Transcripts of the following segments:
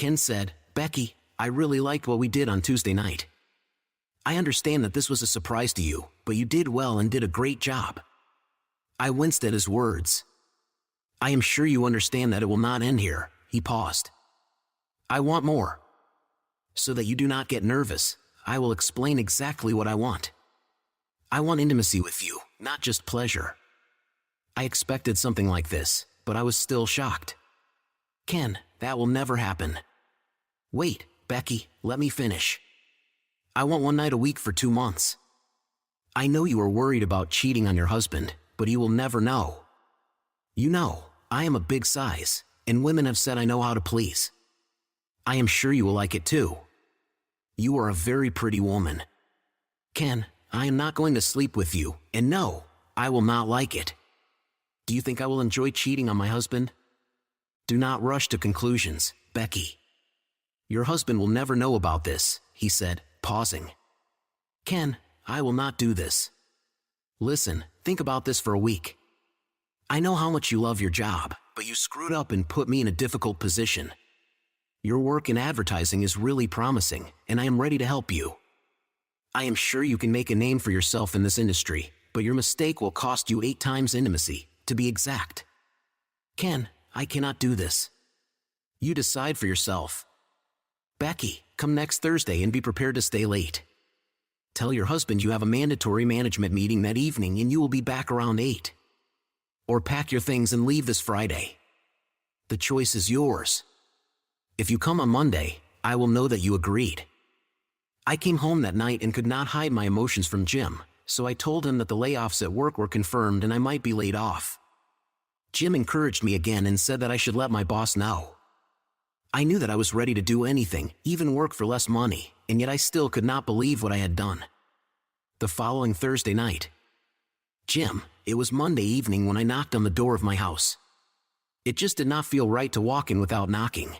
Ken said, "Becky, I really liked what we did on Tuesday night. I understand that this was a surprise to you, but you did well and did a great job." I winced at his words. "I am sure you understand that it will not end here," he paused. "I want more. So that you do not get nervous, I will explain exactly what I want. I want intimacy with you, not just pleasure." I expected something like this, but I was still shocked. "Ken, that will never happen." "Wait, Becky, let me finish. I want one night a week for 2 months. I know you are worried about cheating on your husband, but he will never know. You know, I am a big size, and women have said I know how to please. I am sure you will like it too. You are a very pretty woman. Ken, I am not going to sleep with you, and no, I will not like it. Do you think I will enjoy cheating on my husband? Do not rush to conclusions, Becky. Your husband will never know about this," he said, pausing. "Ken, I will not do this. Listen, think about this for a week. I know how much you love your job, but you screwed up and put me in a difficult position. Your work in advertising is really promising, and I am ready to help you. I am sure you can make a name for yourself in this industry, but your mistake will cost you 8 times intimacy, to be exact. Ken, I cannot do this. You decide for yourself. Becky, come next Thursday and be prepared to stay late. Tell your husband you have a mandatory management meeting that evening and you will be back around 8. Or pack your things and leave this Friday. The choice is yours. If you come on Monday, I will know that you agreed." I came home that night and could not hide my emotions from Jim, so I told him that the layoffs at work were confirmed and I might be laid off. Jim encouraged me again and said that I should let my boss know. I knew that I was ready to do anything, even work for less money, and yet I still could not believe what I had done. The following Thursday night. Jim, it was Monday evening when I knocked on the door of my house. It just did not feel right to walk in without knocking.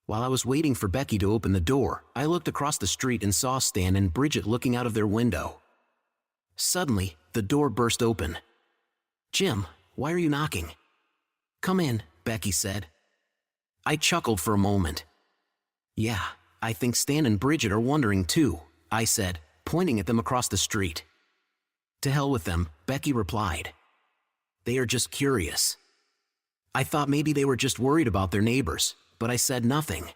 While I was waiting for Becky to open the door, I looked across the street and saw Stan and Bridget looking out of their window. Suddenly, the door burst open. "Jim, why are you knocking?" "Come in," Becky said. I chuckled for a moment. "Yeah, I think Stan and Bridget are wondering too," I said, pointing at them across the street. "To hell with them," Becky replied. "They are just curious." I thought maybe they were just worried about their neighbors, but I said nothing.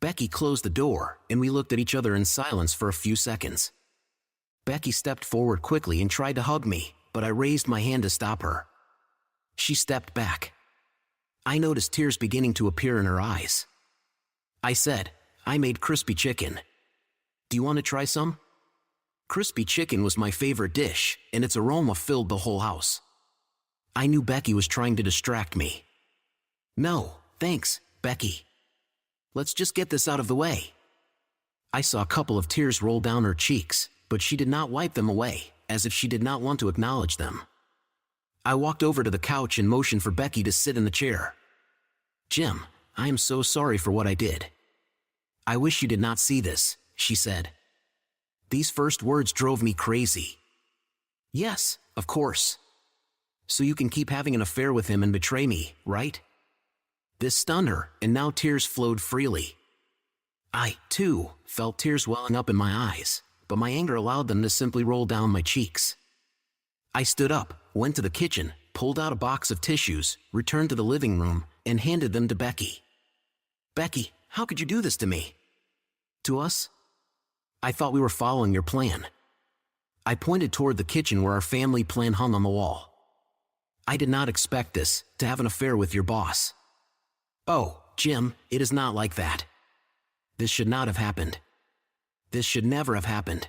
Becky closed the door, and we looked at each other in silence for a few seconds. Becky stepped forward quickly and tried to hug me, but I raised my hand to stop her. She stepped back. I noticed tears beginning to appear in her eyes. I said, "I made crispy chicken. Do you want to try some?" Crispy chicken was my favorite dish, and its aroma filled the whole house. I knew Becky was trying to distract me. "No, thanks, Becky. Let's just get this out of the way." I saw a couple of tears roll down her cheeks, but she did not wipe them away, as if she did not want to acknowledge them. I walked over to the couch and motioned for Becky to sit in the chair. "Jim, I am so sorry for what I did. I wish you did not see this," she said. These first words drove me crazy. "Yes, of course. So you can keep having an affair with him and betray me, right?" This stunned her, and now tears flowed freely. I, too, felt tears welling up in my eyes, but my anger allowed them to simply roll down my cheeks. I stood up, went to the kitchen, pulled out a box of tissues, returned to the living room, and handed them to Becky. "Becky, how could you do this to me?" "To us? I thought we were following your plan." I pointed toward the kitchen where our family plan hung on the wall. "I did not expect this, to have an affair with your boss." "Oh, Jim, it is not like that. This should not have happened. This should never have happened."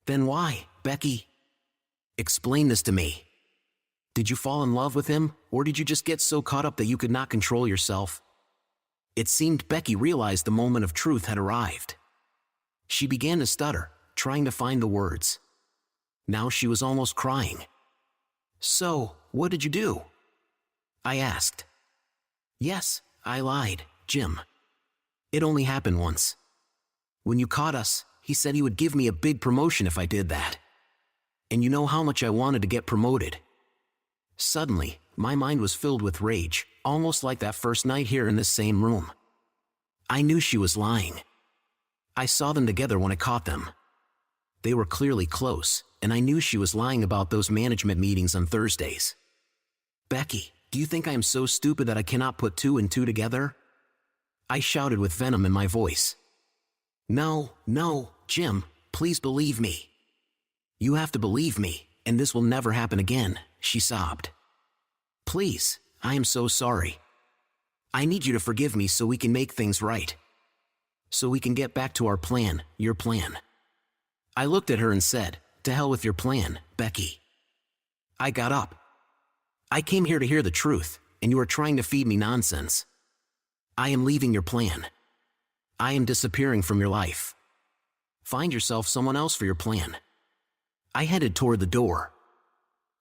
"Then why, Becky? Explain this to me. Did you fall in love with him, or did you just get so caught up that you could not control yourself?" It seemed Becky realized the moment of truth had arrived. She began to stutter, trying to find the words. Now she was almost crying. "So, what did you do?" I asked. "Yes, I lied, Jim. It only happened once. When you caught us, he said he would give me a big promotion if I did that. And you know how much I wanted to get promoted." Suddenly, my mind was filled with rage, almost like that first night here in this same room. I knew she was lying. I saw them together when I caught them. They were clearly close, and I knew she was lying about those management meetings on Thursdays. Becky, do you think I am so stupid that I cannot put two and two together? I shouted with venom in my voice. No, Jim, please believe me. You have to believe me, and this will never happen again, she sobbed. Please, I am so sorry. I need you to forgive me so we can make things right. So we can get back to our plan, your plan. I looked at her and said, to hell with your plan, Becky. I got up. I came here to hear the truth, and you are trying to feed me nonsense. I am leaving your plan. I am disappearing from your life. Find yourself someone else for your plan. I headed toward the door.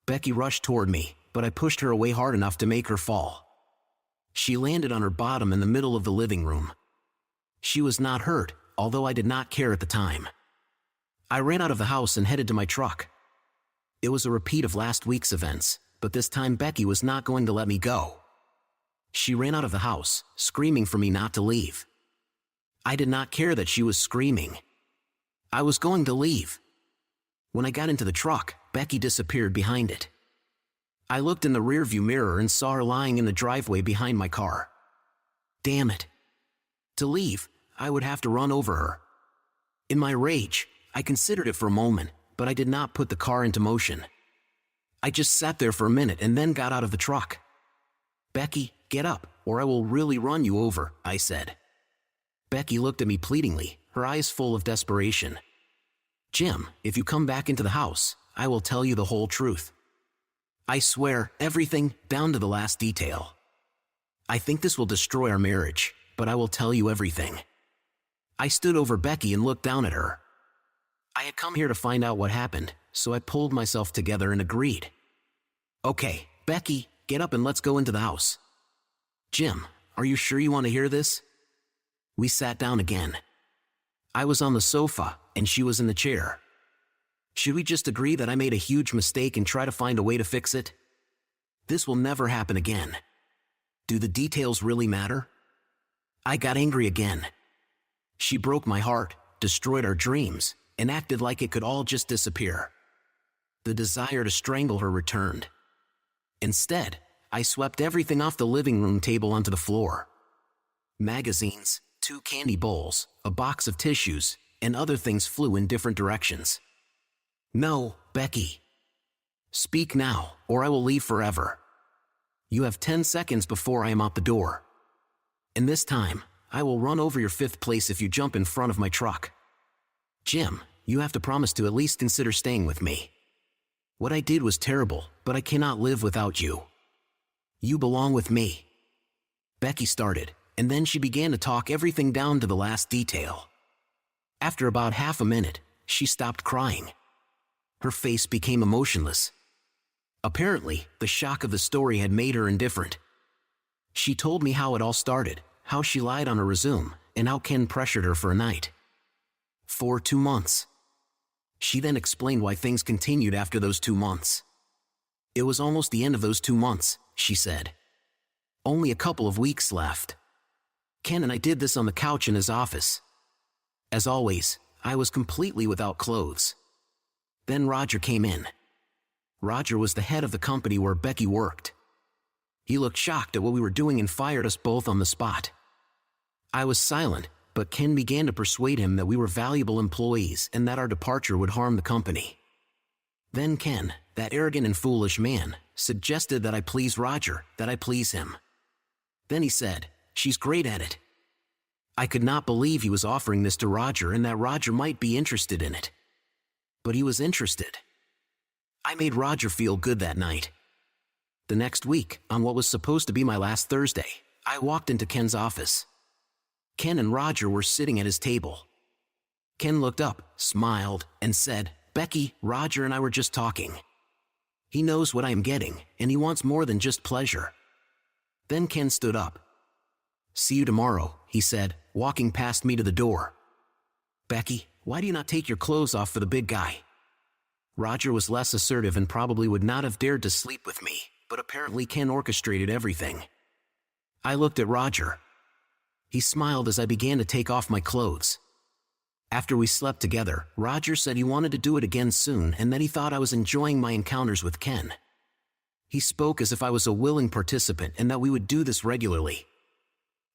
Becky rushed toward me, but I pushed her away hard enough to make her fall. She landed on her bottom in the middle of the living room. She was not hurt, although I did not care at the time. I ran out of the house and headed to my truck. It was a repeat of last week's events, but this time Becky was not going to let me go. She ran out of the house, screaming for me not to leave. I did not care that she was screaming. I was going to leave. When I got into the truck, Becky disappeared behind it. I looked in the rearview mirror and saw her lying in the driveway behind my car. Damn it. To leave, I would have to run over her. In my rage, I considered it for a moment, but I did not put the car into motion. I just sat there for a minute and then got out of the truck. Becky, get up, or I will really run you over, I said. Becky looked at me pleadingly, her eyes full of desperation. Jim, if you come back into the house, I will tell you the whole truth. I swear, everything, down to the last detail. I think this will destroy our marriage, but I will tell you everything. I stood over Becky and looked down at her. I had come here to find out what happened, so I pulled myself together and agreed. Okay, Becky, get up and let's go into the house. Jim, are you sure you want to hear this? We sat down again. I was on the sofa, and she was in the chair. Should we just agree that I made a huge mistake and try to find a way to fix it? This will never happen again. Do the details really matter? I got angry again. She broke my heart, destroyed our dreams, and acted like it could all just disappear. The desire to strangle her returned. Instead, I swept everything off the living room table onto the floor. Magazines, 2 candy bowls, a box of tissues, and other things flew in different directions. No, Becky. Speak now, or I will leave forever. You have 10 seconds before I am out the door. And this time, I will run over your 5th place if you jump in front of my truck. Jim, you have to promise to at least consider staying with me. What I did was terrible, but I cannot live without you. You belong with me. Becky started, and then she began to talk everything down to the last detail. After about half a minute, she stopped crying. Her face became emotionless. Apparently, the shock of the story had made her indifferent. She told me how it all started, how she lied on her resume, and how Ken pressured her for a night. For 2 months. She then explained why things continued after those 2 months. It was almost the end of those 2 months, she said. Only a couple of weeks left. Ken and I did this on the couch in his office. As always, I was completely without clothes. Then Roger came in. Roger was the head of the company where Becky worked. He looked shocked at what we were doing and fired us both on the spot. I was silent, but Ken began to persuade him that we were valuable employees and that our departure would harm the company. Then Ken, that arrogant and foolish man, suggested that I please Roger, that I please him. Then he said, "She's great at it." I could not believe he was offering this to Roger and that Roger might be interested in it. But he was interested. I made Roger feel good that night. The next week, on what was supposed to be my last Thursday, I walked into Ken's office. Ken and Roger were sitting at his table. Ken looked up, smiled, and said, "Becky, Roger and I were just talking. He knows what I am getting, and he wants more than just pleasure." Then Ken stood up. "See you tomorrow," he said, walking past me to the door. "Becky, why do you not take your clothes off for the big guy?" Roger was less assertive and probably would not have dared to sleep with me, but apparently Ken orchestrated everything. I looked at Roger. He smiled as I began to take off my clothes. After we slept together, Roger said he wanted to do it again soon and that he thought I was enjoying my encounters with Ken. He spoke as if I was a willing participant and that we would do this regularly.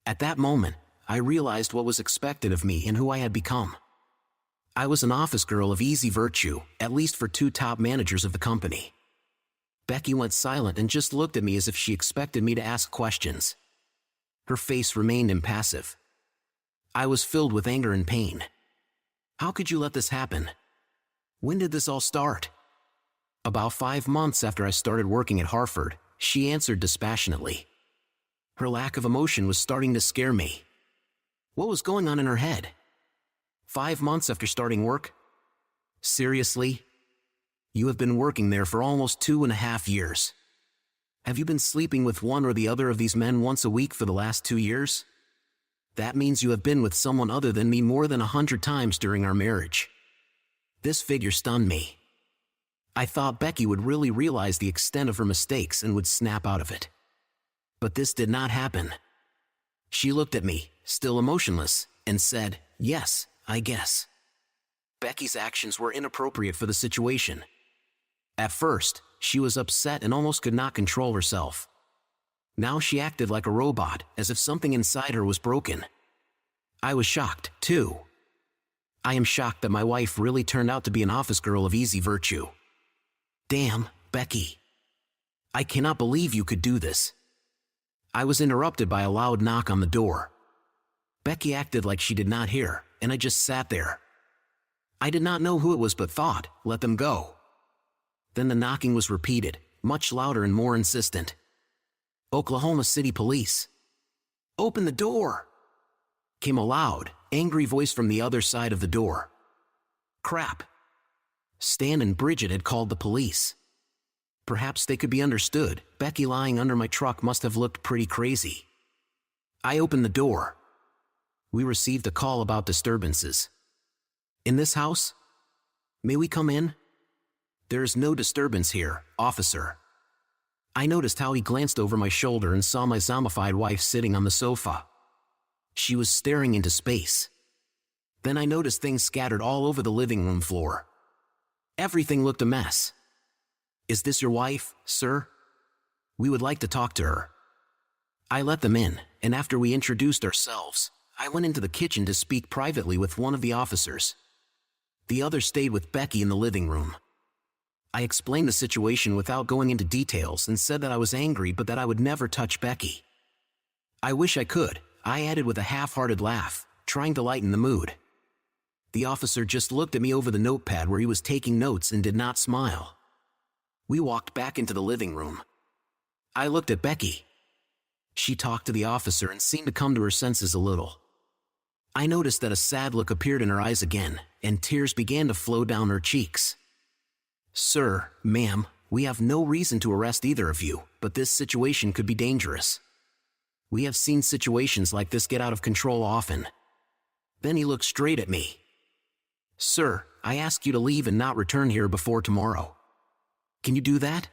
At that moment, I realized what was expected of me and who I had become. I was an office girl of easy virtue, at least for two top managers of the company. Becky went silent and just looked at me as if she expected me to ask questions. Her face remained impassive. I was filled with anger and pain. How could you let this happen? When did this all start? About 5 months after I started working at Harford, she answered dispassionately. Her lack of emotion was starting to scare me. What was going on in her head? 5 months after starting work? Seriously? You have been working there for almost 2.5 years. Have you been sleeping with one or the other of these men once a week for the last 2 years? That means you have been with someone other than me more than 100 times during our marriage. This figure stunned me. I thought Becky would really realize the extent of her mistakes and would snap out of it. But this did not happen. She looked at me, still emotionless, and said, "Yes, I guess." Becky's actions were inappropriate for the situation. At first, she was upset and almost could not control herself. Now she acted like a robot, as if something inside her was broken. I was shocked, too. I am shocked that my wife really turned out to be an office girl of easy virtue. Damn, Becky. I cannot believe you could do this. I was interrupted by a loud knock on the door. Becky acted like she did not hear, and I just sat there. I did not know who it was but thought, let them go. Then the knocking was repeated, much louder and more insistent. Oklahoma City Police. Open the door! Came a loud, angry voice from the other side of the door. Crap. Stan and Bridget had called the police. Perhaps they could be understood. Becky lying under my truck must have looked pretty crazy. I opened the door. We received a call about disturbances. In this house? May we come in? There is no disturbance here, officer. I noticed how he glanced over my shoulder and saw my zombified wife sitting on the sofa. She was staring into space. Then I noticed things scattered all over the living room floor. Everything looked a mess. Is this your wife, sir? We would like to talk to her. I let them in, and after we introduced ourselves, I went into the kitchen to speak privately with one of the officers. The other stayed with Becky in the living room. I explained the situation without going into details and said that I was angry but that I would never touch Becky. I wish I could, I added with a half-hearted laugh, trying to lighten the mood. The officer just looked at me over the notepad where he was taking notes and did not smile. We walked back into the living room. I looked at Becky. She talked to the officer and seemed to come to her senses a little. I noticed that a sad look appeared in her eyes again, and tears began to flow down her cheeks. Sir, ma'am, we have no reason to arrest either of you, but this situation could be dangerous. We have seen situations like this get out of control often. Then he looked straight at me. Sir, I ask you to leave and not return here before tomorrow. Can you do that?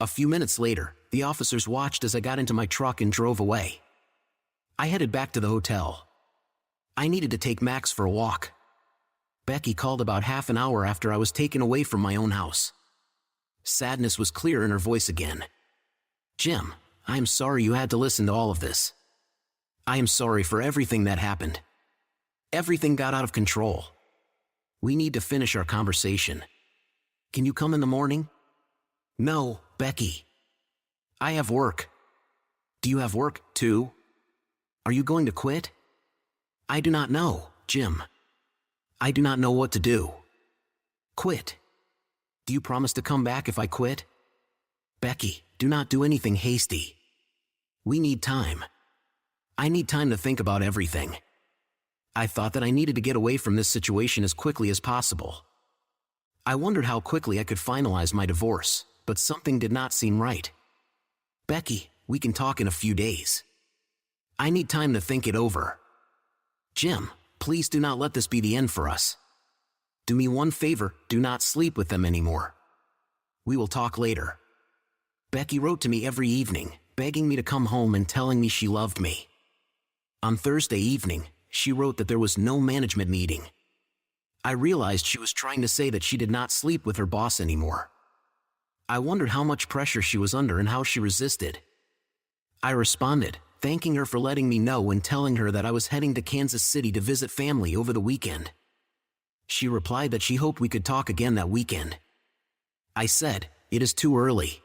A few minutes later, the officers watched as I got into my truck and drove away. I headed back to the hotel. I needed to take Max for a walk. Becky called about half an hour after I was taken away from my own house. Sadness was clear in her voice again. Jim, I am sorry you had to listen to all of this. I am sorry for everything that happened. Everything got out of control. We need to finish our conversation. Can you come in the morning? No, Becky. I have work. Do you have work, too? Are you going to quit? I do not know, Jim. I do not know what to do. Quit. Do you promise to come back if I quit? Becky, do not do anything hasty. We need time. I need time to think about everything. I thought that I needed to get away from this situation as quickly as possible. I wondered how quickly I could finalize my divorce, but something did not seem right. Becky, we can talk in a few days. I need time to think it over. Jim, please do not let this be the end for us. Do me one favor, do not sleep with them anymore. We will talk later. Becky wrote to me every evening, begging me to come home and telling me she loved me. On Thursday evening, she wrote that there was no management meeting. I realized she was trying to say that she did not sleep with her boss anymore. I wondered how much pressure she was under and how she resisted. I responded, thanking her for letting me know and telling her that I was heading to Kansas City to visit family over the weekend. She replied that she hoped we could talk again that weekend. I said, "It is too early."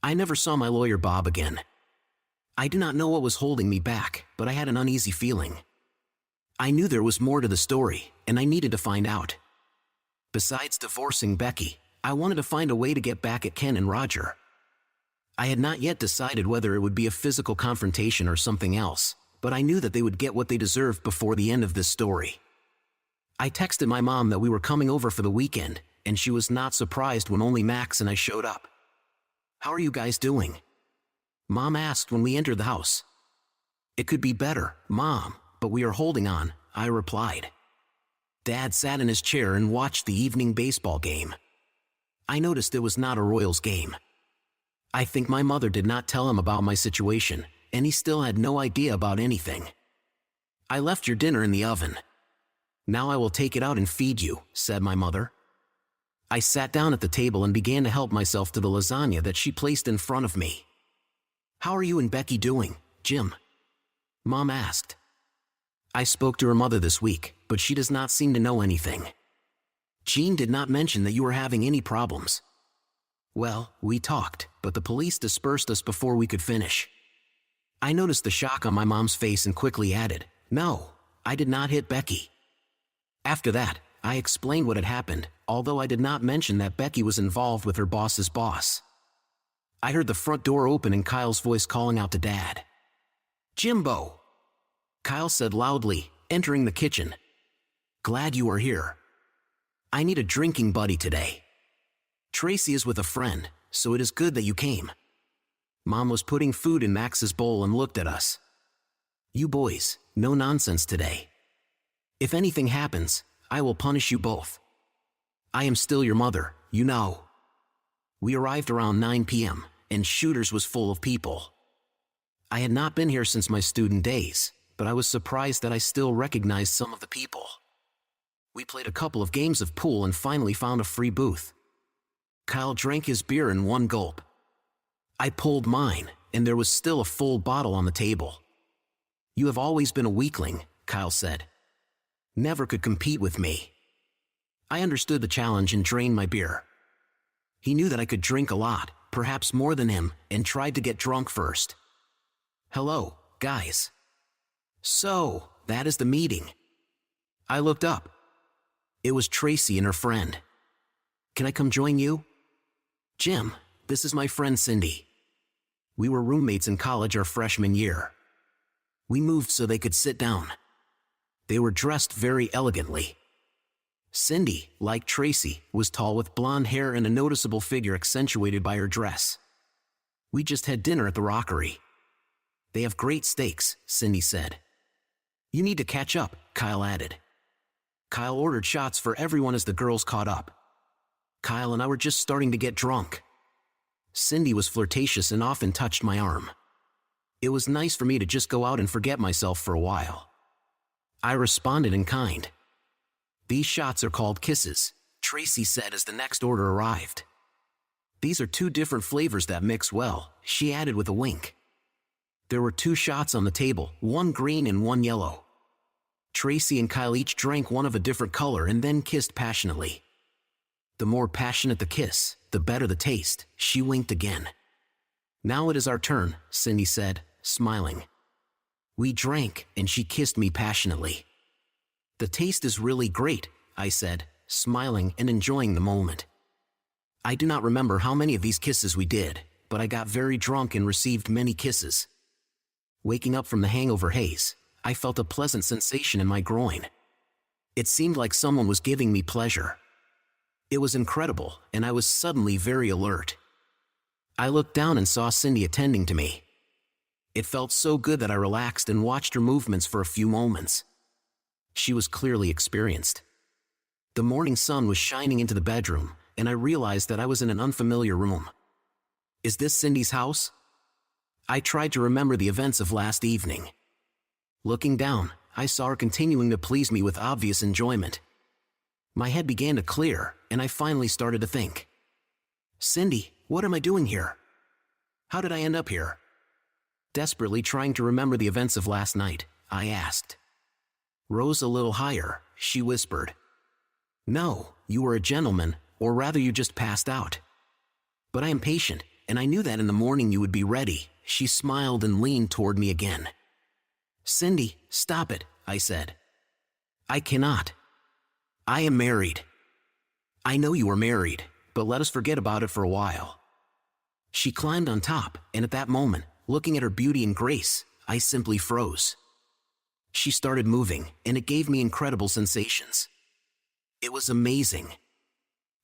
I never saw my lawyer Bob again. I do not know what was holding me back, but I had an uneasy feeling. I knew there was more to the story, and I needed to find out. Besides divorcing Becky, I wanted to find a way to get back at Ken and Roger. I had not yet decided whether it would be a physical confrontation or something else, but I knew that they would get what they deserved before the end of this story. I texted my mom that we were coming over for the weekend, and she was not surprised when only Max and I showed up. "How are you guys doing?" Mom asked when we entered the house. "It could be better, Mom, but we are holding on," I replied. Dad sat in his chair and watched the evening baseball game. I noticed it was not a Royals game. I think my mother did not tell him about my situation, and he still had no idea about anything. "I left your dinner in the oven. Now I will take it out and feed you," said my mother. I sat down at the table and began to help myself to the lasagna that she placed in front of me. "How are you and Becky doing, Jim?" Mom asked. I spoke to her mother this week, but she does not seem to know anything. "Jean did not mention that you were having any problems." "Well, we talked, but the police dispersed us before we could finish." I noticed the shock on my mom's face and quickly added, "No, I did not hit Becky." After that, I explained what had happened, although I did not mention that Becky was involved with her boss's boss. I heard the front door open and Kyle's voice calling out to Dad. "Jimbo!" Kyle said loudly, entering the kitchen. "Glad you are here. I need a drinking buddy today. Tracy is with a friend, so it is good that you came." Mom was putting food in Max's bowl and looked at us. "You boys, no nonsense today. If anything happens, I will punish you both. I am still your mother, you know." We arrived around 9 p.m., and Shooters was full of people. I had not been here since my student days, but I was surprised that I still recognized some of the people. We played a couple of games of pool and finally found a free booth. Kyle drank his beer in one gulp. I pulled mine, and there was still a full bottle on the table. "You have always been a weakling," Kyle said. "Never could compete with me." I understood the challenge and drained my beer. He knew that I could drink a lot, perhaps more than him, and tried to get drunk first. "Hello, guys. So, that is the meeting." I looked up. It was Tracy and her friend. "Can I come join you?" "Jim, this is my friend Cindy. We were roommates in college our freshman year. We moved so they could sit down." They were dressed very elegantly. Cindy, like Tracy, was tall with blonde hair and a noticeable figure accentuated by her dress. "We just had dinner at the Rockery. They have great steaks," Cindy said. "You need to catch up," Kyle added. Kyle ordered shots for everyone as the girls caught up. Kyle and I were just starting to get drunk. Cindy was flirtatious and often touched my arm. It was nice for me to just go out and forget myself for a while. I responded in kind. "These shots are called kisses," Tracy said as the next order arrived. "These are two different flavors that mix well," she added with a wink. There were 2 shots on the table, one green and one yellow. Tracy and Kyle each drank one of a different color and then kissed passionately. The more passionate the kiss, the better the taste, she winked again. "Now it is our turn," Cindy said, smiling. We drank, and she kissed me passionately. "The taste is really great," I said, smiling and enjoying the moment. I do not remember how many of these kisses we did, but I got very drunk and received many kisses. Waking up from the hangover haze, I felt a pleasant sensation in my groin. It seemed like someone was giving me pleasure. It was incredible, and I was suddenly very alert. I looked down and saw Cindy attending to me. It felt so good that I relaxed and watched her movements for a few moments. She was clearly experienced. The morning sun was shining into the bedroom, and I realized that I was in an unfamiliar room. "Is this Cindy's house?" I tried to remember the events of last evening. Looking down, I saw her continuing to please me with obvious enjoyment. My head began to clear, and I finally started to think. Cindy, what am I doing here? How did I end up here? Desperately trying to remember the events of last night, I asked. Rose a little higher, she whispered. No, you were a gentleman, or rather you just passed out. But I am patient, and I knew that in the morning you would be ready. She smiled and leaned toward me again. Cindy, stop it, I said. I cannot. I am married. I know you are married, but let us forget about it for a while. She climbed on top, and at that moment, looking at her beauty and grace, I simply froze. She started moving, and it gave me incredible sensations. It was amazing.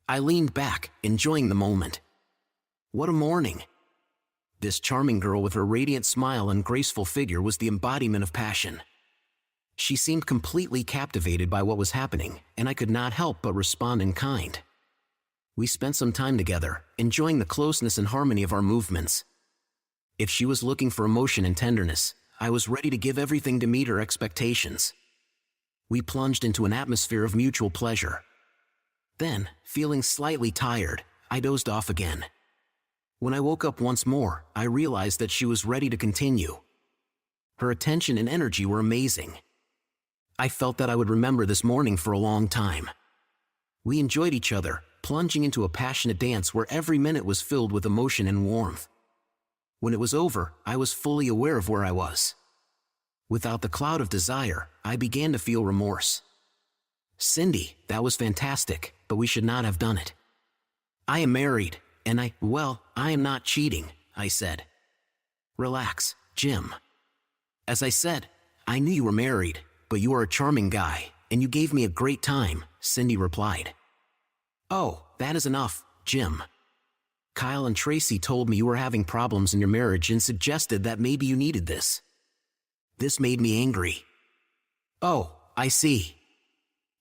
I leaned back, enjoying the moment. What a morning! This charming girl with her radiant smile and graceful figure was the embodiment of passion. She seemed completely captivated by what was happening, and I could not help but respond in kind. We spent some time together, enjoying the closeness and harmony of our movements. If she was looking for emotion and tenderness, I was ready to give everything to meet her expectations. We plunged into an atmosphere of mutual pleasure. Then, feeling slightly tired, I dozed off again. When I woke up once more, I realized that she was ready to continue. Her attention and energy were amazing. I felt that I would remember this morning for a long time. We enjoyed each other, plunging into a passionate dance where every minute was filled with emotion and warmth. When it was over, I was fully aware of where I was. Without the cloud of desire, I began to feel remorse. Cindy, that was fantastic, but we should not have done it. I am married, and I am not cheating, I said. Relax, Jim. As I said, I knew you were married, but you are a charming guy, and you gave me a great time, Cindy replied. Oh, that is enough, Jim. Kyle and Tracy told me you were having problems in your marriage and suggested that maybe you needed this. This made me angry. Oh, I see.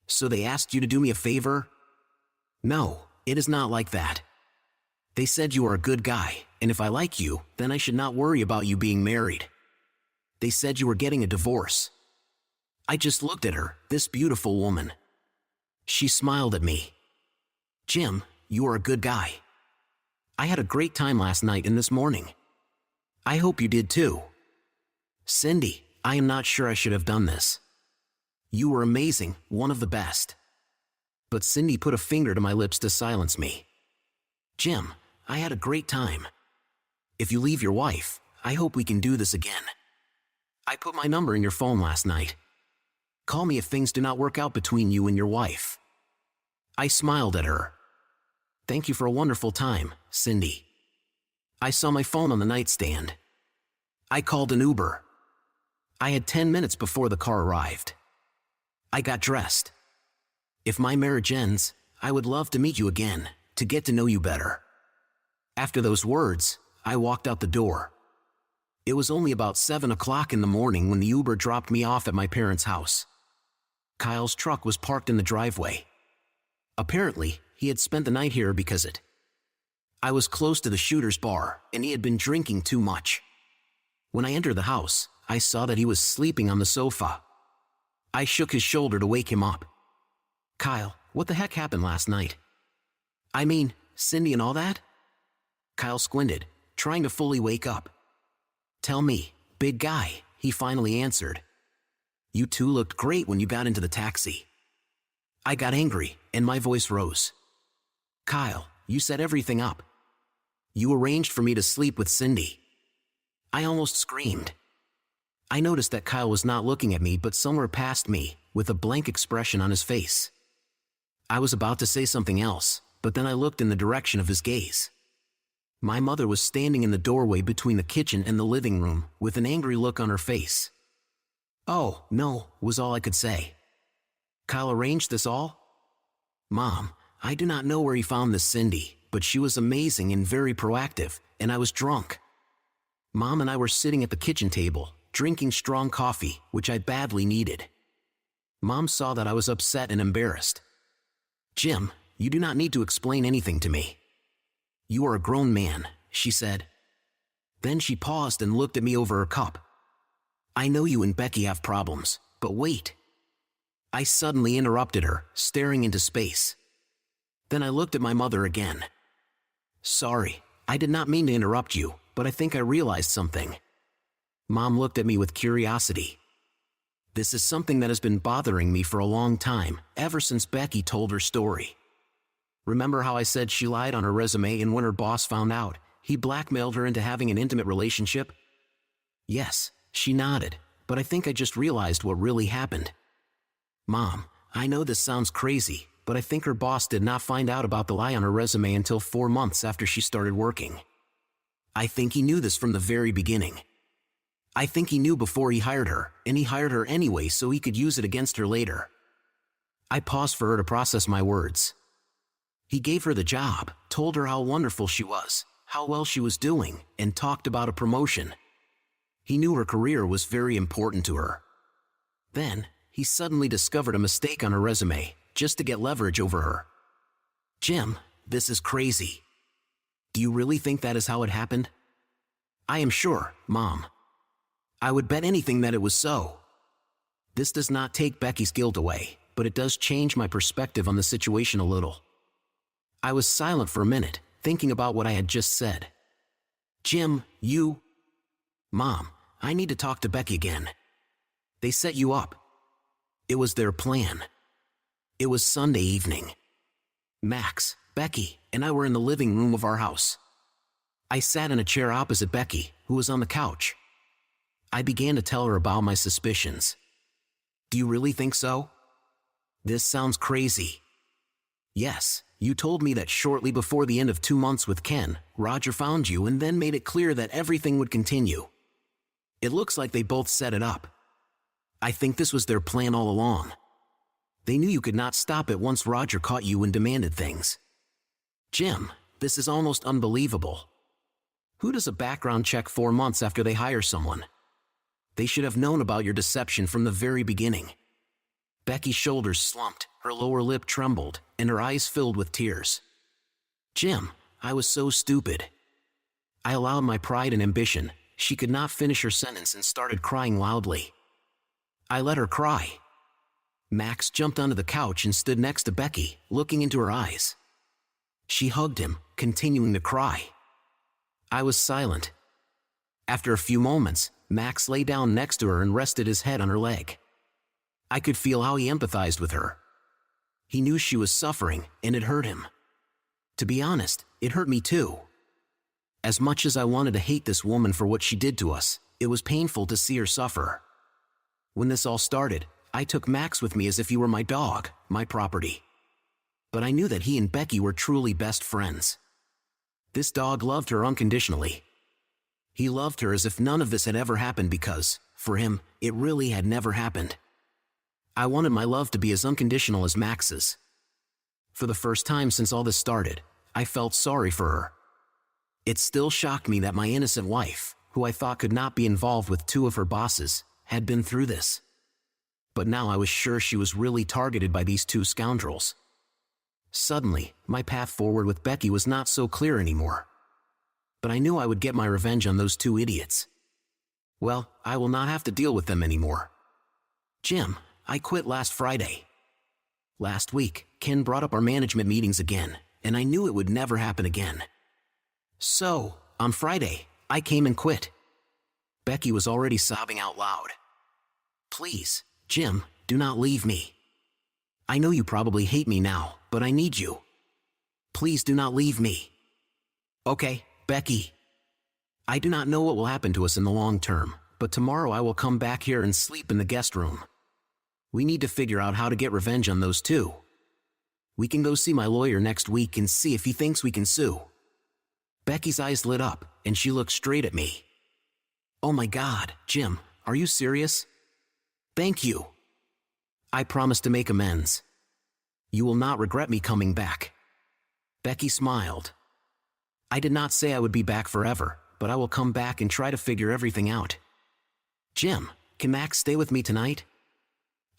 So they asked you to do me a favor? No, it is not like that. They said you are a good guy, and if I like you, then I should not worry about you being married. They said you were getting a divorce. I just looked at her, this beautiful woman. She smiled at me. Jim, you are a good guy. I had a great time last night and this morning. I hope you did too. Cindy, I am not sure I should have done this. You were amazing, one of the best. But Cindy put a finger to my lips to silence me. Jim, I had a great time. If you leave your wife, I hope we can do this again. I put my number in your phone last night. Call me if things do not work out between you and your wife. I smiled at her. Thank you for a wonderful time, Cindy. I saw my phone on the nightstand. I called an Uber. I had 10 minutes before the car arrived. I got dressed. If my marriage ends, I would love to meet you again, to get to know you better. After those words, I walked out the door. It was only about 7 o'clock in the morning when the Uber dropped me off at my parents' house. Kyle's truck was parked in the driveway. Apparently, he had spent the night here because I was close to the shooter's bar, and he had been drinking too much. When I entered the house, I saw that he was sleeping on the sofa. I shook his shoulder to wake him up. Kyle, what the heck happened last night? I mean, Cindy and all that? Kyle squinted, trying to fully wake up. Tell me, big guy, he finally answered. You two looked great when you got into the taxi. I got angry, and my voice rose. Kyle, you set everything up. You arranged for me to sleep with Cindy. I almost screamed. I noticed that Kyle was not looking at me but somewhere past me, with a blank expression on his face. I was about to say something else, but then I looked in the direction of his gaze. My mother was standing in the doorway between the kitchen and the living room, with an angry look on her face. Oh, no, was all I could say. Kyle arranged this all? Mom, I do not know where he found this Cindy, but she was amazing and very proactive, and I was drunk. Mom and I were sitting at the kitchen table, drinking strong coffee, which I badly needed. Mom saw that I was upset and embarrassed. Jim, you do not need to explain anything to me. You are a grown man, she said. Then she paused and looked at me over her cup. I know you and Becky have problems, but wait. I suddenly interrupted her, staring into space. Then I looked at my mother again. Sorry, I did not mean to interrupt you, but I think I realized something. Mom looked at me with curiosity. This is something that has been bothering me for a long time, ever since Becky told her story. Remember how I said she lied on her resume, and when her boss found out, he blackmailed her into having an intimate relationship? Yes, she nodded, but I think I just realized what really happened. Mom, I know this sounds crazy, but I think her boss did not find out about the lie on her resume until 4 months after she started working. I think he knew this from the very beginning. I think he knew before he hired her, and he hired her anyway so he could use it against her later. I paused for her to process my words. He gave her the job, told her how wonderful she was, how well she was doing, and talked about a promotion. He knew her career was very important to her. Then, he suddenly discovered a mistake on her resume, just to get leverage over her. Jim, this is crazy. Do you really think that is how it happened? I am sure, Mom. I would bet anything that it was so. This does not take Becky's guilt away, but it does change my perspective on the situation a little. I was silent for a minute, thinking about what I had just said. Jim, you... Mom, I need to talk to Becky again. They set you up. It was their plan. It was Sunday evening. Max, Becky, and I were in the living room of our house. I sat in a chair opposite Becky, who was on the couch. I began to tell her about my suspicions. Do you really think so? This sounds crazy. Yes, you told me that shortly before the end of 2 months with Ken, Roger found you and then made it clear that everything would continue. It looks like they both set it up. I think this was their plan all along. They knew you could not stop it once Roger caught you and demanded things. Jim, this is almost unbelievable. Who does a background check 4 months after they hire someone? They should have known about your deception from the very beginning. Becky's shoulders slumped, her lower lip trembled, and her eyes filled with tears. Jim, I was so stupid. I allowed my pride and ambition. She could not finish her sentence and started crying loudly. I let her cry. Max jumped onto the couch and stood next to Becky, looking into her eyes. She hugged him, continuing to cry. I was silent. After a few moments, Max lay down next to her and rested his head on her leg. I could feel how he empathized with her. He knew she was suffering, and it hurt him. To be honest, it hurt me too. As much as I wanted to hate this woman for what she did to us, it was painful to see her suffer. When this all started, I took Max with me as if he were my dog, my property. But I knew that he and Becky were truly best friends. This dog loved her unconditionally. He loved her as if none of this had ever happened because, for him, it really had never happened. I wanted my love to be as unconditional as Max's. For the first time since all this started, I felt sorry for her. It still shocked me that my innocent wife, who I thought could not be involved with 2 of her bosses, had been through this. But now I was sure she was really targeted by these 2 scoundrels. Suddenly, my path forward with Becky was not so clear anymore. But I knew I would get my revenge on those 2 idiots. Well, I will not have to deal with them anymore. Jim, I quit last Friday. Last week, Ken brought up our management meetings again, and I knew it would never happen again. So, on Friday, I came and quit. Becky was already sobbing out loud. Please, Jim, do not leave me. I know you probably hate me now, but I need you. Please do not leave me. Okay, Becky. I do not know what will happen to us in the long term, but tomorrow I will come back here and sleep in the guest room. We need to figure out how to get revenge on those 2. We can go see my lawyer next week and see if he thinks we can sue. Becky's eyes lit up, and she looked straight at me. Oh my God, Jim, are you serious? Thank you. I promise to make amends. You will not regret me coming back. Becky smiled. I did not say I would be back forever, but I will come back and try to figure everything out. Jim, can Max stay with me tonight?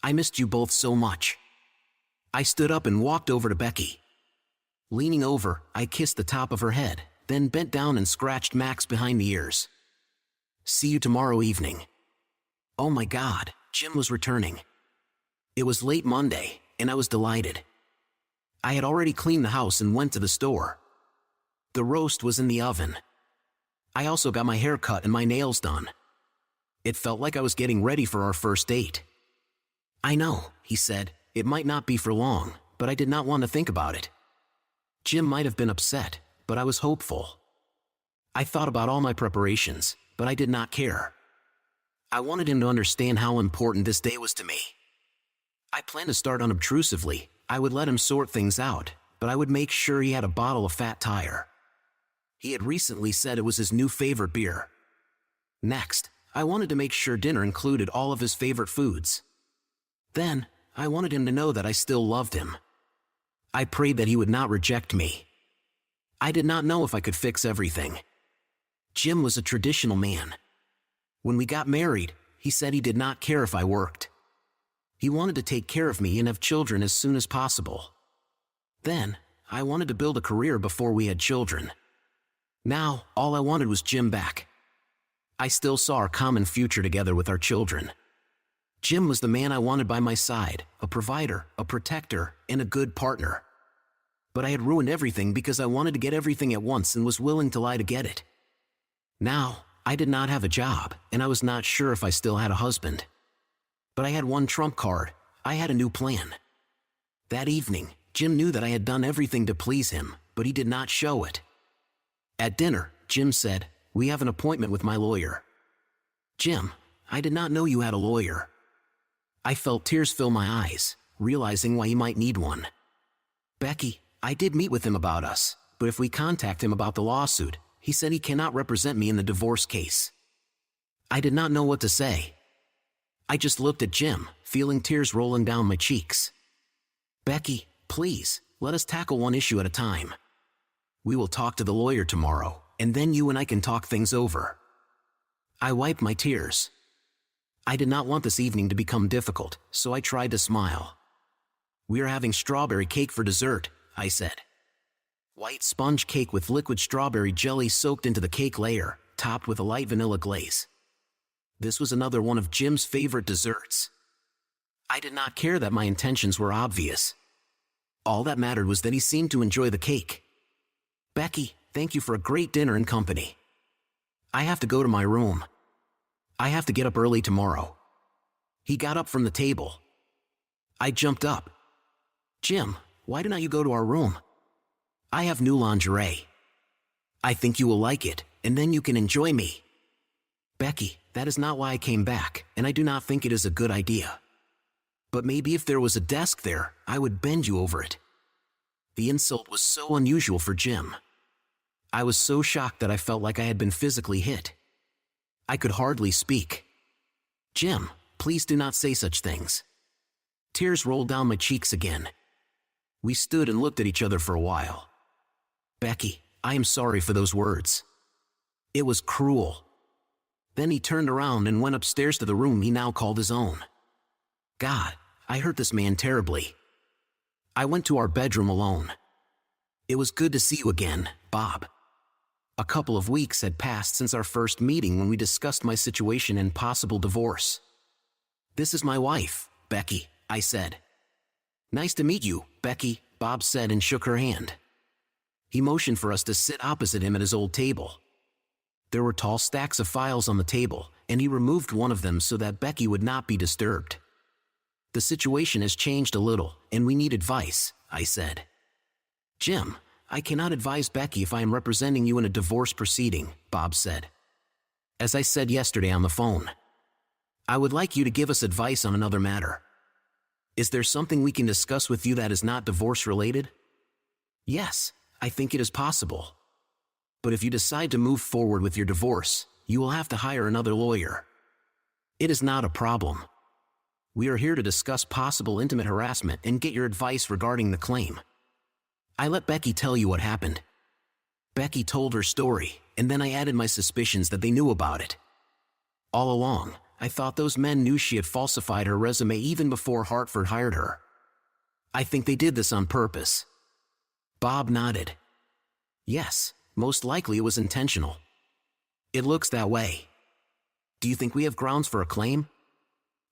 I missed you both so much. I stood up and walked over to Becky. Leaning over, I kissed the top of her head, then bent down and scratched Max behind the ears. See you tomorrow evening. Oh my God, Jim was returning. It was late Monday, and I was delighted. I had already cleaned the house and went to the store. The roast was in the oven. I also got my hair cut and my nails done. It felt like I was getting ready for our first date. I know, he said, it might not be for long, but I did not want to think about it. Jim might have been upset, but I was hopeful. I thought about all my preparations, but I did not care. I wanted him to understand how important this day was to me. I planned to start unobtrusively. I would let him sort things out, but I would make sure he had a bottle of Fat Tire. He had recently said it was his new favorite beer. Next, I wanted to make sure dinner included all of his favorite foods. Then, I wanted him to know that I still loved him. I prayed that he would not reject me. I did not know if I could fix everything. Jim was a traditional man. When we got married, he said he did not care if I worked. He wanted to take care of me and have children as soon as possible. Then, I wanted to build a career before we had children. Now, all I wanted was Jim back. I still saw our common future together with our children. Jim was the man I wanted by my side, a provider, a protector, and a good partner. But I had ruined everything because I wanted to get everything at once and was willing to lie to get it. Now, I did not have a job, and I was not sure if I still had a husband. But I had one trump card. I had a new plan. That evening, Jim knew that I had done everything to please him, but he did not show it. At dinner, Jim said, "We have an appointment with my lawyer." Jim, I did not know you had a lawyer. I felt tears fill my eyes, realizing why he might need one. Becky, I did meet with him about us, but if we contact him about the lawsuit, he said he cannot represent me in the divorce case. I did not know what to say. I just looked at Jim, feeling tears rolling down my cheeks. Becky, please, let us tackle one issue at a time. We will talk to the lawyer tomorrow, and then you and I can talk things over. I wiped my tears. I did not want this evening to become difficult, so I tried to smile. We are having strawberry cake for dessert, I said. White sponge cake with liquid strawberry jelly soaked into the cake layer, topped with a light vanilla glaze. This was another one of Jim's favorite desserts. I did not care that my intentions were obvious. All that mattered was that he seemed to enjoy the cake. Becky, thank you for a great dinner and company. I have to go to my room. I have to get up early tomorrow. He got up from the table. I jumped up. Jim, why didn't you go to our room? I have new lingerie. I think you will like it, and then you can enjoy me. Becky, that is not why I came back, and I do not think it is a good idea. But maybe if there was a desk there, I would bend you over it. The insult was so unusual for Jim. I was so shocked that I felt like I had been physically hit. I could hardly speak. Jim, please do not say such things. Tears rolled down my cheeks again. We stood and looked at each other for a while. Becky, I am sorry for those words. It was cruel. Then he turned around and went upstairs to the room he now called his own. God, I hurt this man terribly. I went to our bedroom alone. It was good to see you again, Bob. A couple of weeks had passed since our first meeting when we discussed my situation and possible divorce. This is my wife, Becky, I said. Nice to meet you, Becky, Bob said and shook her hand. He motioned for us to sit opposite him at his old table. There were tall stacks of files on the table, and he removed one of them so that Becky would not be disturbed. The situation has changed a little, and we need advice, I said. Jim, I cannot advise Becky if I am representing you in a divorce proceeding, Bob said. As I said yesterday on the phone, I would like you to give us advice on another matter. Is there something we can discuss with you that is not divorce-related? Yes, I think it is possible. But if you decide to move forward with your divorce, you will have to hire another lawyer. It is not a problem. We are here to discuss possible intimate harassment and get your advice regarding the claim. I let Becky tell you what happened. Becky told her story, and then I added my suspicions that they knew about it. All along, I thought those men knew she had falsified her resume even before Hartford hired her. I think they did this on purpose. Bob nodded. Yes, most likely it was intentional. It looks that way. Do you think we have grounds for a claim?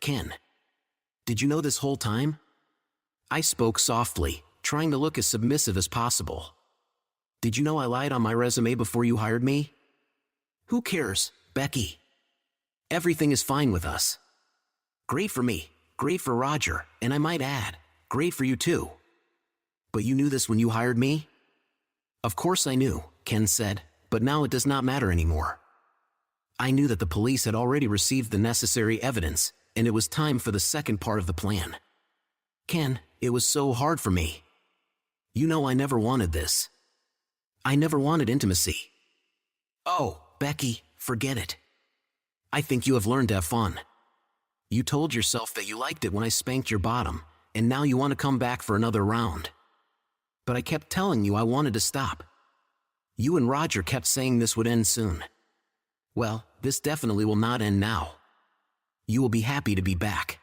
Ken, did you know this whole time? I spoke softly, trying to look as submissive as possible. Did you know I lied on my resume before you hired me? Who cares, Becky? Everything is fine with us. Great for me, great for Roger, and I might add, great for you too. But you knew this when you hired me? Of course I knew, Ken said, but now it does not matter anymore. I knew that the police had already received the necessary evidence, and it was time for the second part of the plan. Ken, it was so hard for me. You know I never wanted this. I never wanted intimacy. Oh, Becky, forget it. I think you have learned to have fun. You told yourself that you liked it when I spanked your bottom, and now you want to come back for another round. But I kept telling you I wanted to stop. You and Roger kept saying this would end soon. Well, this definitely will not end now. You will be happy to be back.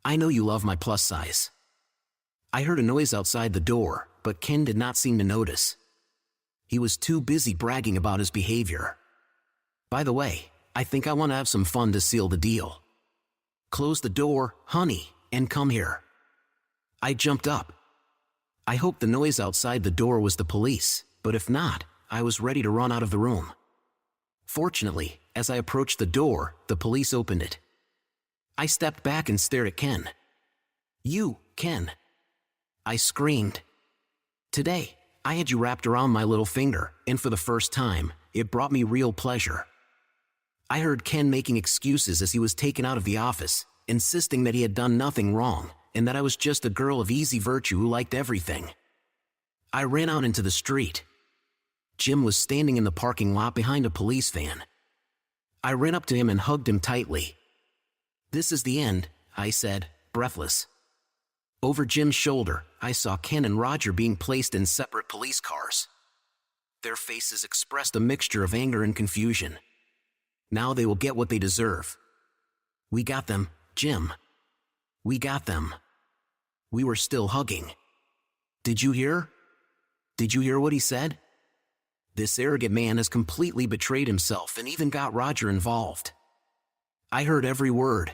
I know you love my plus size. I heard a noise outside the door, but Ken did not seem to notice. He was too busy bragging about his behavior. By the way, I think I want to have some fun to seal the deal. Close the door, honey, and come here. I jumped up. I hoped the noise outside the door was the police, but if not, I was ready to run out of the room. Fortunately, as I approached the door, the police opened it. I stepped back and stared at Ken. You, Ken. I screamed. Today, I had you wrapped around my little finger, and for the first time, it brought me real pleasure. I heard Ken making excuses as he was taken out of the office, insisting that he had done nothing wrong, and that I was just a girl of easy virtue who liked everything. I ran out into the street. Jim was standing in the parking lot behind a police van. I ran up to him and hugged him tightly. This is the end, I said, breathless. Over Jim's shoulder, I saw Ken and Roger being placed in separate police cars. Their faces expressed a mixture of anger and confusion. Now they will get what they deserve. We got them, Jim. We got them. We were still hugging. Did you hear? Did you hear what he said? This arrogant man has completely betrayed himself and even got Roger involved. I heard every word.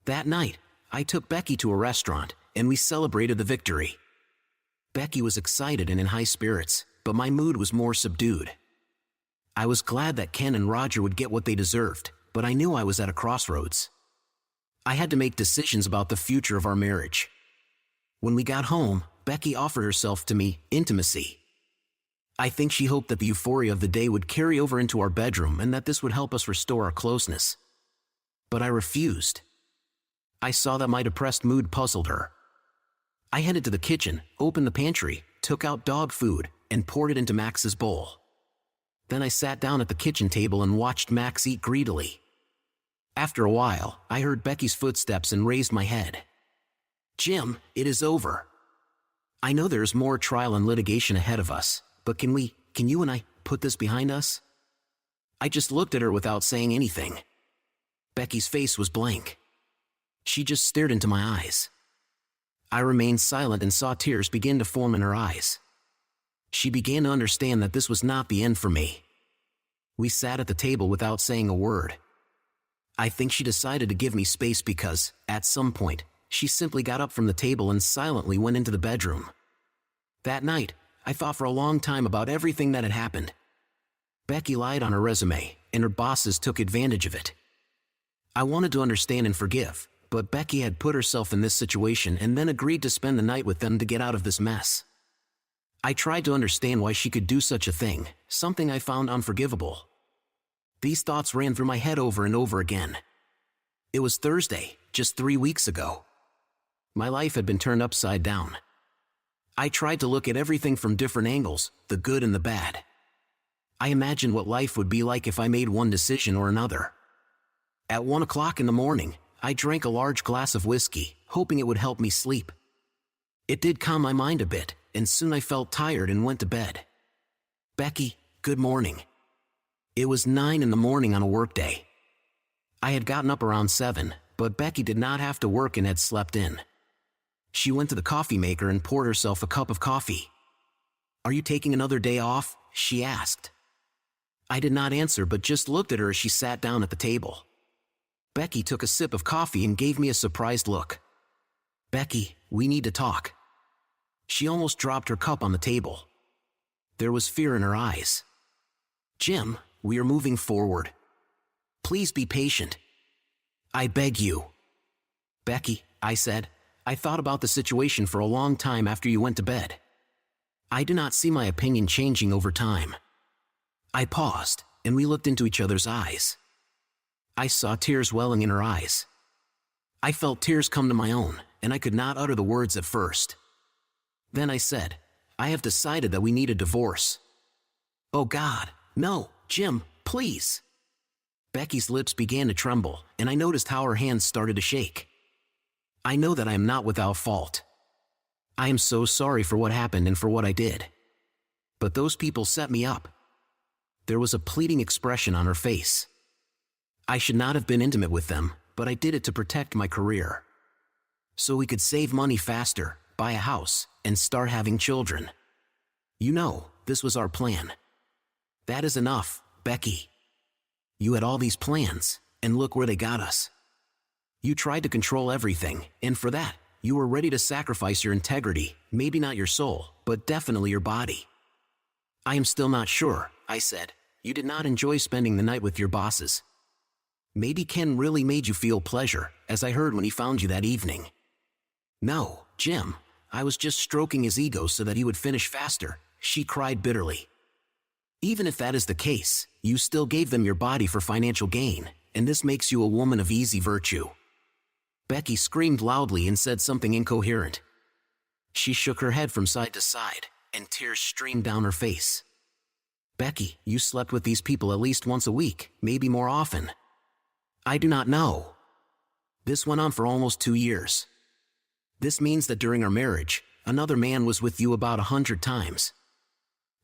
That night, I took Becky to a restaurant, and we celebrated the victory. Becky was excited and in high spirits, but my mood was more subdued. I was glad that Ken and Roger would get what they deserved, but I knew I was at a crossroads. I had to make decisions about the future of our marriage. When we got home, Becky offered herself to me, intimacy. I think she hoped that the euphoria of the day would carry over into our bedroom and that this would help us restore our closeness. But I refused. I saw that my depressed mood puzzled her. I headed to the kitchen, opened the pantry, took out dog food, and poured it into Max's bowl. Then I sat down at the kitchen table and watched Max eat greedily. After a while, I heard Becky's footsteps and raised my head. Jim, it is over. I know there is more trial and litigation ahead of us, but can you and I, put this behind us? I just looked at her without saying anything. Becky's face was blank. She just stared into my eyes. I remained silent and saw tears begin to form in her eyes. She began to understand that this was not the end for me. We sat at the table without saying a word. I think she decided to give me space because, at some point, she simply got up from the table and silently went into the bedroom. That night, I thought for a long time about everything that had happened. Becky lied on her resume, and her bosses took advantage of it. I wanted to understand and forgive, but Becky had put herself in this situation and then agreed to spend the night with them to get out of this mess. I tried to understand why she could do such a thing, something I found unforgivable. These thoughts ran through my head over and over again. It was Thursday, just 3 weeks ago. My life had been turned upside down. I tried to look at everything from different angles, the good and the bad. I imagined what life would be like if I made one decision or another. At 1 o'clock in the morning, I drank a large glass of whiskey, hoping it would help me sleep. It did calm my mind a bit, and soon I felt tired and went to bed. Becky, good morning. It was 9 in the morning on a workday. I had gotten up around 7, but Becky did not have to work and had slept in. She went to the coffee maker and poured herself a cup of coffee. Are you taking another day off? She asked. I did not answer but just looked at her as she sat down at the table. Becky took a sip of coffee and gave me a surprised look. "Becky, we need to talk." She almost dropped her cup on the table. There was fear in her eyes. "Jim, we are moving forward. Please be patient. I beg you." "Becky," I said, "I thought about the situation for a long time after you went to bed. I do not see my opinion changing over time." I paused, and we looked into each other's eyes. I saw tears welling in her eyes. I felt tears come to my own, and I could not utter the words at first. Then I said, "I have decided that we need a divorce." "Oh God, no, Jim, please." Becky's lips began to tremble, and I noticed how her hands started to shake. "I know that I am not without fault. I am so sorry for what happened and for what I did. But those people set me up." There was a pleading expression on her face. "I should not have been intimate with them, but I did it to protect my career. So we could save money faster, buy a house, and start having children. You know, this was our plan." "That is enough, Becky. You had all these plans, and look where they got us. You tried to control everything, and for that, you were ready to sacrifice your integrity, maybe not your soul, but definitely your body." "I am still not sure," I said. "You did not enjoy spending the night with your bosses. Maybe Ken really made you feel pleasure, as I heard when he found you that evening." "No, Jim, I was just stroking his ego so that he would finish faster," she cried bitterly. "Even if that is the case, you still gave them your body for financial gain, and this makes you a woman of easy virtue." Becky screamed loudly and said something incoherent. She shook her head from side to side, and tears streamed down her face. "Becky, you slept with these people at least once a week, maybe more often." "I do not know. This went on for almost 2 years. This means that during our marriage, another man was with you about 100 times.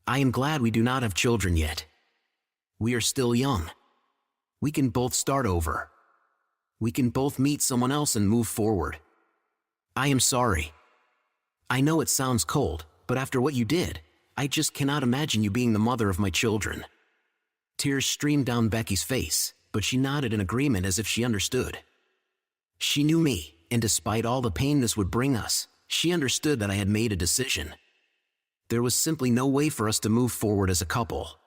I am glad we do not have children yet. We are still young. We can both start over. We can both meet someone else and move forward. I am sorry. I know it sounds cold, but after what you did, I just cannot imagine you being the mother of my children." Tears streamed down Becky's face, but she nodded in agreement as if she understood. She knew me, and despite all the pain this would bring us, she understood that I had made a decision. There was simply no way for us to move forward as a couple.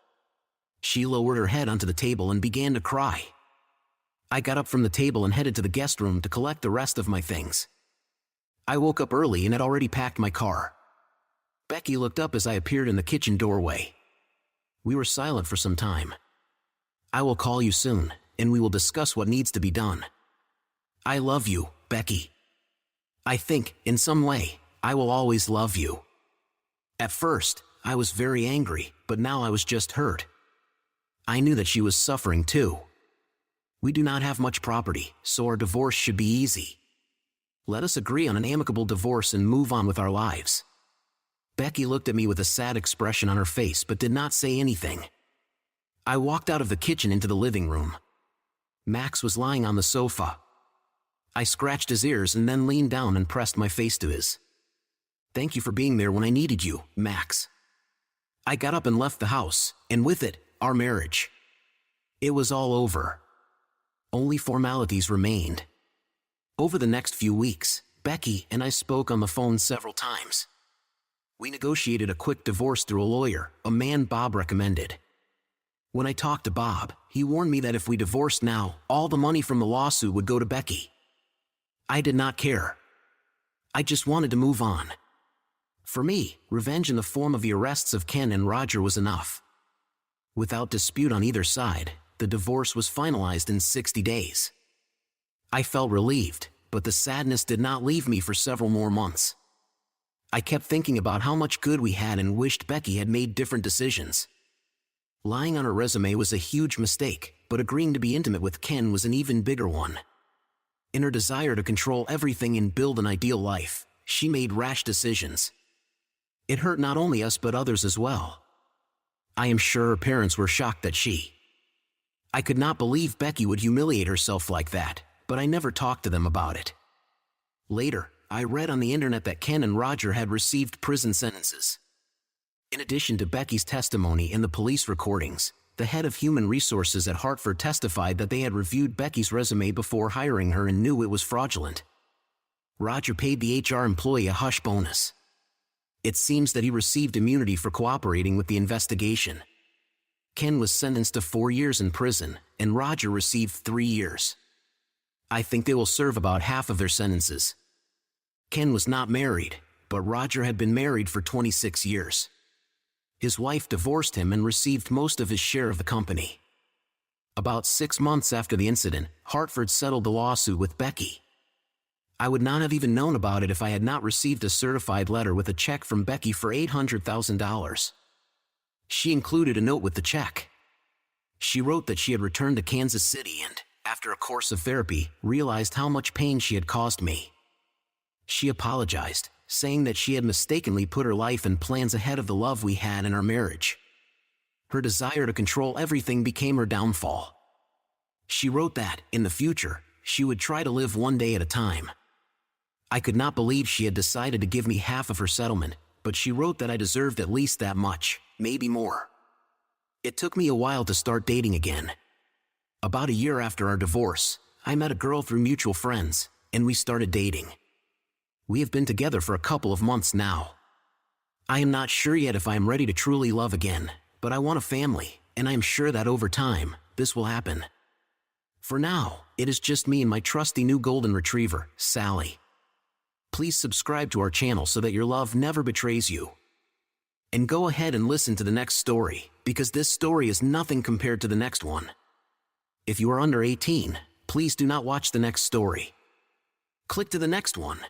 She lowered her head onto the table and began to cry. I got up from the table and headed to the guest room to collect the rest of my things. I woke up early and had already packed my car. Becky looked up as I appeared in the kitchen doorway. We were silent for some time. "I will call you soon, and we will discuss what needs to be done. I love you, Becky. I think, in some way, I will always love you." At first, I was very angry, but now I was just hurt. I knew that she was suffering too. We do not have much property, so our divorce should be easy. Let us agree on an amicable divorce and move on with our lives. Becky looked at me with a sad expression on her face but did not say anything. I walked out of the kitchen into the living room. Max was lying on the sofa. I scratched his ears and then leaned down and pressed my face to his. "Thank you for being there when I needed you, Max." I got up and left the house, and with it, our marriage. It was all over. Only formalities remained. Over the next few weeks, Becky and I spoke on the phone several times. We negotiated a quick divorce through a lawyer, a man Bob recommended. When I talked to Bob, he warned me that if we divorced now, all the money from the lawsuit would go to Becky. I did not care. I just wanted to move on. For me, revenge in the form of the arrests of Ken and Roger was enough. Without dispute on either side, the divorce was finalized in 60 days. I felt relieved, but the sadness did not leave me for several more months. I kept thinking about how much good we had and wished Becky had made different decisions. Lying on her resume was a huge mistake, but agreeing to be intimate with Ken was an even bigger one. In her desire to control everything and build an ideal life, she made rash decisions. It hurt not only us but others as well. I am sure her parents were shocked that I could not believe Becky would humiliate herself like that, but I never talked to them about it. Later, I read on the internet that Ken and Roger had received prison sentences. In addition to Becky's testimony and the police recordings, the head of human resources at Hartford testified that they had reviewed Becky's resume before hiring her and knew it was fraudulent. Roger paid the HR employee a hush bonus. It seems that he received immunity for cooperating with the investigation. Ken was sentenced to 4 years in prison, and Roger received 3 years. I think they will serve about half of their sentences. Ken was not married, but Roger had been married for 26 years. His wife divorced him and received most of his share of the company. About 6 months after the incident, Hartford settled the lawsuit with Becky. I would not have even known about it if I had not received a certified letter with a check from Becky for $800,000. She included a note with the check. She wrote that she had returned to Kansas City and, after a course of therapy, realized how much pain she had caused me. She apologized, saying that she had mistakenly put her life and plans ahead of the love we had in our marriage. Her desire to control everything became her downfall. She wrote that, in the future, she would try to live one day at a time. I could not believe she had decided to give me half of her settlement, but she wrote that I deserved at least that much, maybe more. It took me a while to start dating again. About a year after our divorce, I met a girl through mutual friends, and we started dating. We have been together for a couple of months now. I am not sure yet if I am ready to truly love again, but I want a family, and I am sure that over time, this will happen. For now, it is just me and my trusty new golden retriever, Sally. Please subscribe to our channel so that your love never betrays you. And go ahead and listen to the next story, because this story is nothing compared to the next one. If you are under 18, please do not watch the next story. Click to the next one.